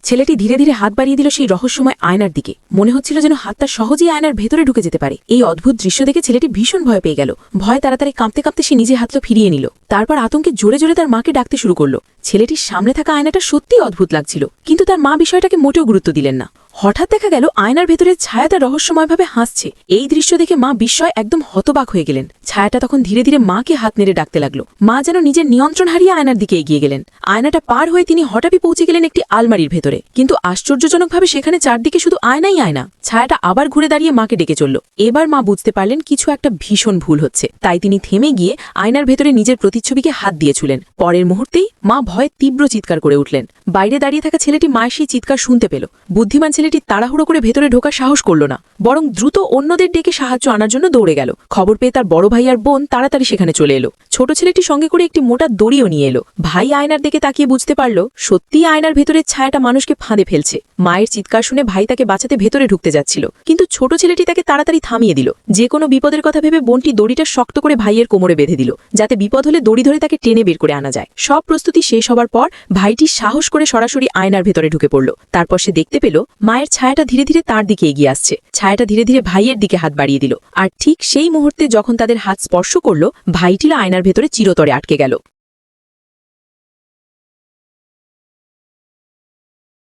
ছেলেটি ধীরে ধীরে হাত বাড়িয়ে দিল সেই রহস্যময় আয়নার দিকে। মনে হচ্ছিল যেন হাতটা সহজেই আয়নার ভেতরে ঢুকে যেতে পারে। এই অদ্ভুত দৃশ্য দেখে ছেলেটি ভীষণ ভয় পেয়ে গেল। ভয় তাড়াতাড়ি কাঁপতে কাঁপতে সে নিজে হাতটা ফিরিয়ে নিল। তারপর আতঙ্কে জোরে জোরে তার মাকে ডাকতে শুরু করল। ছেলেটির সামনে থাকা আয়নাটা সত্যিই অদ্ভুত লাগছিল, কিন্তু তার মা বিষয়টাকে মোটেও গুরুত্ব দিলেন না। হঠাৎ দেখা গেল আয়নার ভেতরের ছায়াটা রহস্যময়ভাবে হাসছে। এই দৃশ্য দেখে মা বিস্ময়ে একদম হতবাক হয়ে গেলেন। ছায়াটা তখন ধীরে ধীরে মাকে হাত নেড়ে ডাকতে লাগলো। মা যেন নিজের নিয়ন্ত্রণ হারিয়ে আয়নার দিকে এগিয়ে গেলেন। আয়নাটা পার হয়ে তিনি হঠাৎই পৌঁছে গেলেন একটি আলমারির ভেতরে, কিন্তু আশ্চর্যজনকভাবে সেখানে চারদিকে শুধু আয়নাই আয়না। ছায়াটা আবার ঘুরে দাঁড়িয়ে মাকে ডেকে চলল। এবার মা বুঝতে পারলেন কিছু একটা ভীষণ ভুল হচ্ছে, তাই তিনি থেমে গিয়ে আয়নার ভেতরে নিজের প্রতিচ্ছবিকে হাত দিয়ে ছুলেন। পরের মুহূর্তেই মা ভয়ে তীব্র চিৎকার করে উঠলেন। বাইরে দাঁড়িয়ে থাকা ছেলেটি মায়ের সেই চিৎকার শুনতে পেল। বুদ্ধিমান ছেলেটি তাড়াহুড়ো করে ভেতরে ঢোকার সাহস করল না, বরং দ্রুত অন্যদের ডেকে সাহায্য আনার জন্য দৌড়ে গেল। খবর পেয়ে তার বড় ভাই আর বোন তাড়াতাড়ি সেখানে চলে এলো। ছোট ছেলেটি সঙ্গে করে একটি মোটা দড়িও নিয়ে এলো। ভাই আয়নার দিকে তাকিয়ে বুঝতে পারল সত্যিই আয়নার ভেতরের ছায়াটা মানুষকে ফাঁদে ফেলছে। মায়ের চিৎকার শুনে ভাই তাকে বাঁচাতে ভেতরে ঢুকতে যাচ্ছিল, কিন্তু ছোট ছেলেটি তাকে তাড়াতাড়ি থামিয়ে দিল। যে কোনো বিপদের কথা ভেবে বোনটি দড়িটা শক্ত করে ভাইয়ের কোমরে বেঁধে দিল, যাতে বিপদ হলে দড়ি ধরে তাকে টেনে বের করে আনা যায়। সব প্রস্তুতি শেষ হবার পর ভাইটি সাহস করে সরাসরি আয়নার ভেতরে ঢুকে পড়ল। তারপর সে দেখতে পেল মায়ের ছায়াটা ধীরে ধীরে তার দিকে এগিয়ে আসছে। ছায়াটা ধীরে ধীরে ভাইয়ের দিকে হাত বাড়িয়ে দিল, আর ঠিক সেই মুহূর্তে যখন তাদের হাত স্পর্শ করল, ভাইটিলা আয়নার ভেতরে চিরতরে আটকে গেল।